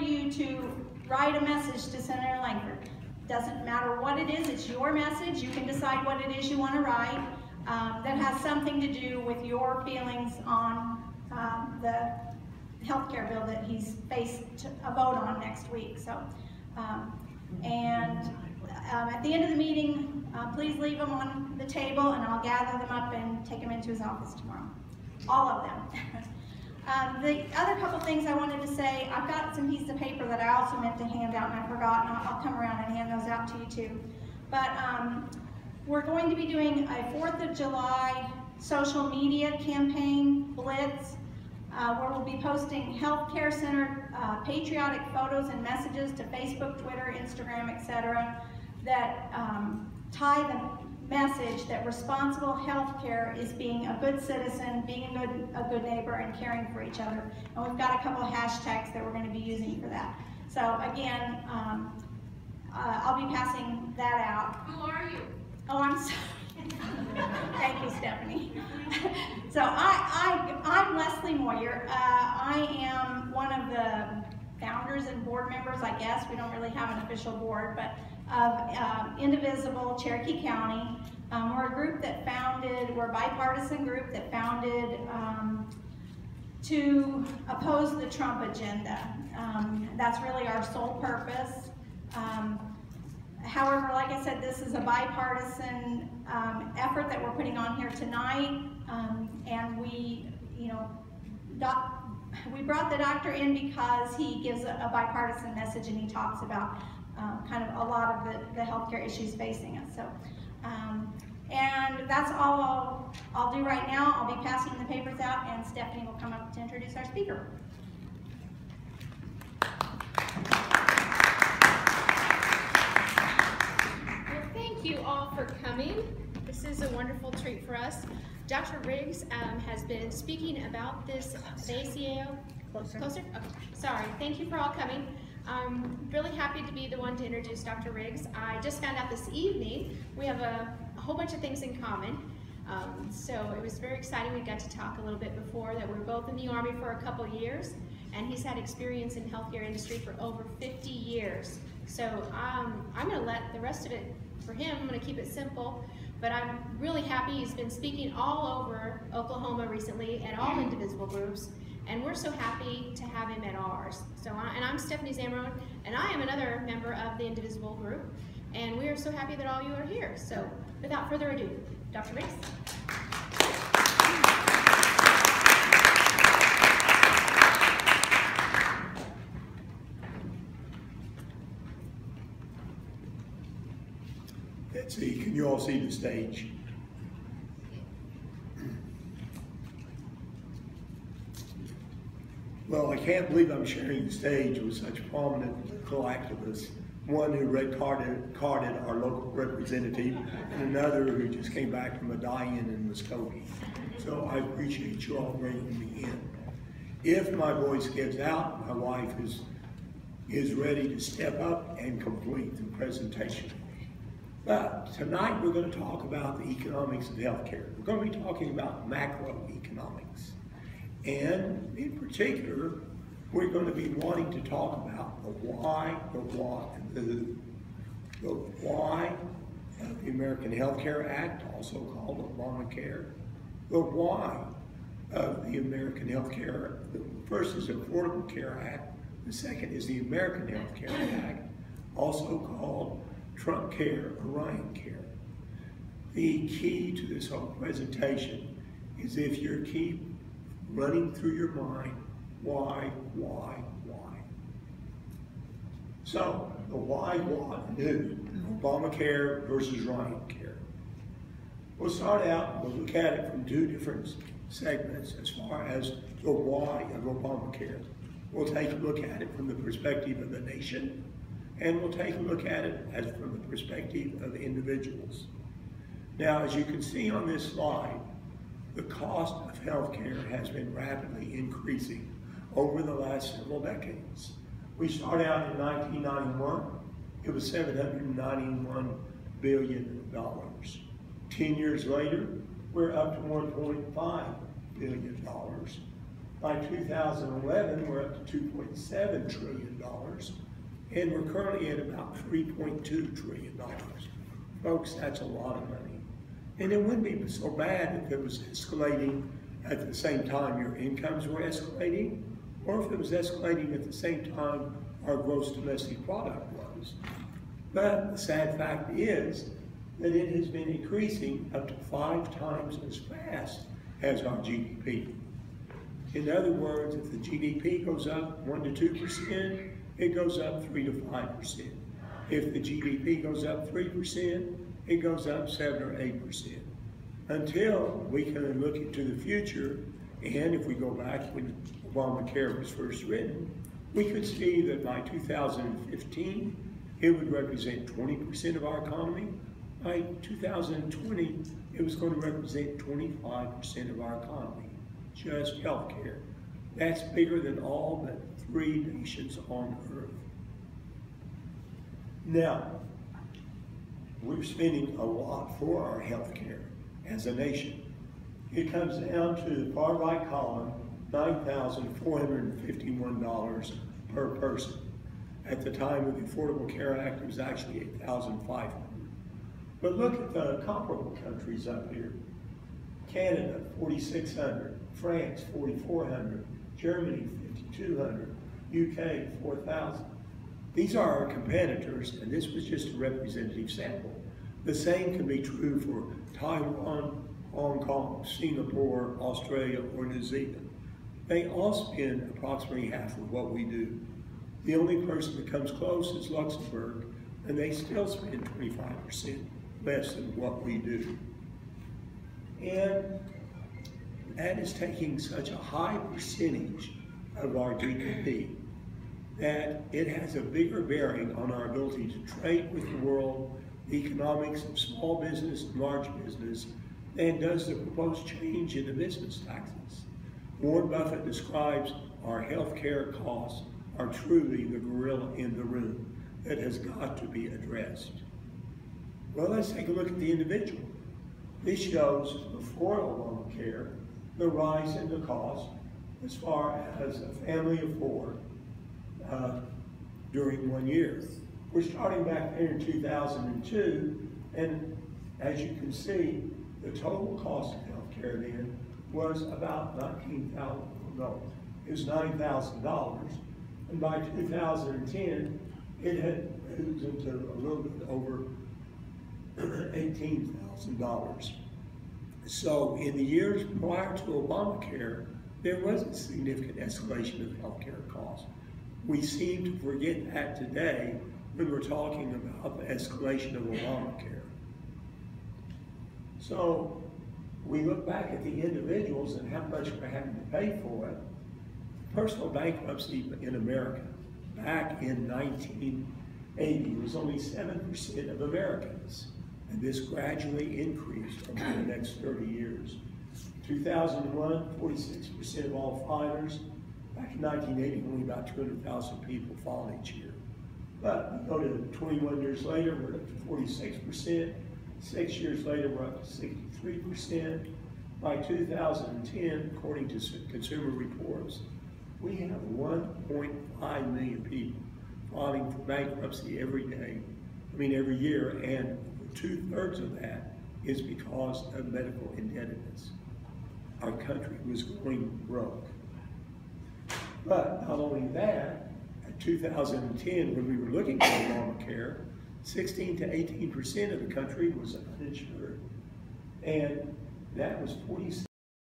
you to write a message to Senator Langford. Doesn't matter what it is, it's your message. You can decide what it is you want to write that has something to do with your feelings on the health care bill that he's faced a vote on next week. So, at the end of the meeting, please leave them on the table and I'll gather them up and take them into his office tomorrow. All of them. The other couple things I wanted to say, I've got some pieces of paper that I also meant to hand out and I forgot, and I'll come around and hand those out to you too. But we're going to be doing a 4th of July social media campaign blitz where we'll be posting healthcare-centered patriotic photos and messages to Facebook, Twitter, Instagram, etc. that tie the message that responsible healthcare is being a good citizen, being a good neighbor, and caring for each other. And we've got a couple of hashtags that we're going to be using for that. So again, I'll be passing that out. Who are you? Oh, I'm sorry. Thank you, Stephanie. So I'm Leslie Moyer. I am one of the founders and board members, I guess. We don't really have an official board, but of Indivisible Cherokee County. We're a group that we're a bipartisan group that founded to oppose the Trump agenda. That's really our sole purpose. However, like I said, this is a bipartisan effort that we're putting on here tonight, and we brought the doctor in because he gives a bipartisan message and he talks about kind of a lot of the healthcare issues facing us. So, and that's all I'll do right now. I'll be passing the papers out, and Stephanie will come up to introduce our speaker. Well, thank you all for coming. This is a wonderful treat for us. Dr. Riggs has been speaking about this ACAO. Closer? Okay. Sorry. Thank you for all coming. I'm really happy to be the one to introduce Dr. Riggs. I just found out this evening we have a whole bunch of things in common. So it was very exciting. We got to talk a little bit before that we were both in the Army for a couple years, and he's had experience in healthcare industry for over 50 years. So I'm going to let the rest of it for him. I'm going to keep it simple, but I'm really happy. He's been speaking all over Oklahoma recently at all Indivisible groups. And we're so happy to have him at ours. So, I'm Stephanie Zamrone, and I am another member of the Indivisible group, and we are so happy that all you are here. So, without further ado, Dr. Riggs. Let's see, can you all see the stage? Well, I can't believe I'm sharing the stage with such prominent political activists. One who red-carded our local representative, and another who just came back from a die-in in Muskogee. So I appreciate you all bringing me in. If my voice gives out, my wife is ready to step up and complete the presentation. But tonight we're going to talk about the economics of healthcare. We're going to be talking about macroeconomics. And in particular, we're going to be wanting to talk about the why of the American Health Care Act, also called Obamacare, the why of the American Health Care. The first is the Affordable Care Act. The second is the American Health Care Act, also called Trump Care or Ryan Care. The key to this whole presentation is if you keep running through your mind, why? So, the why what new, Obamacare versus Ryan Care. We'll start out and we'll look at it from two different segments as far as the why of Obamacare. We'll take a look at it from the perspective of the nation, and we'll take a look at it as from the perspective of individuals. Now, as you can see on this slide, the cost of healthcare has been rapidly increasing over the last several decades. We started out in 1991, it was $791 billion. 10 years later, we're up to $1.5 billion. By 2011, we're up to $2.7 trillion, and we're currently at about $3.2 trillion. Folks, that's a lot of money. And it wouldn't be so bad if it was escalating at the same time your incomes were escalating, or if it was escalating at the same time our gross domestic product was. But the sad fact is that it has been increasing up to 5 times as fast as our GDP. In other words, if the GDP goes up 1 to 2%, it goes up 3 to 5%. If the GDP goes up 3%, it goes up 7 or 8%. Until we can look into the future, and if we go back when Obamacare was first written, we could see that by 2015, it would represent 20% of our economy. By 2020, it was going to represent 25% of our economy, just healthcare. That's bigger than all but 3 nations on earth. Now, we're spending a lot for our healthcare as a nation. It comes down to the far right column, $9,451 per person. At the time of the Affordable Care Act, it was actually $8,500. But look at the comparable countries up here. Canada, $4,600, France, $4,400, Germany, $5,200, UK, $4,000. These are our competitors, and this was just a representative sample. The same can be true for Taiwan, Hong Kong, Singapore, Australia, or New Zealand. They all spend approximately half of what we do. The only person that comes close is Luxembourg, and they still spend 25% less than what we do. And that is taking such a high percentage of our GDP that it has a bigger bearing on our ability to trade with the world, the economics of small business and large business, than does the proposed change in the business taxes. Warren Buffett describes our health care costs are truly the gorilla in the room that has got to be addressed. Well, let's take a look at the individual. This shows, before Obamacare, the rise in the cost as far as a family of 4 during 1 year. We're starting back there in 2002, and as you can see, the total cost of health care then was about $9,000. And by 2010, it had moved into a little bit over $18,000. So in the years prior to Obamacare, there was a significant escalation of healthcare costs. We seem to forget that today when we're talking about the escalation of Obamacare. So we look back at the individuals and how much we're having to pay for it. Personal bankruptcy in America back in 1980 was only 7% of Americans, and this gradually increased over the next 30 years. 2001, 46% of all filers. Back in 1980, only about 200,000 people filed each year. But we go to 21 years later, we're up to 46%. 6 years later, we're up to 63%. By 2010, according to Consumer Reports, we have 1.5 million people filing for bankruptcy every year, and 2/3 of that is because of medical indebtedness. Our country was going broke. But not only that, in 2010, when we were looking at Obamacare, 16 to 18% of the country was uninsured, and that was 46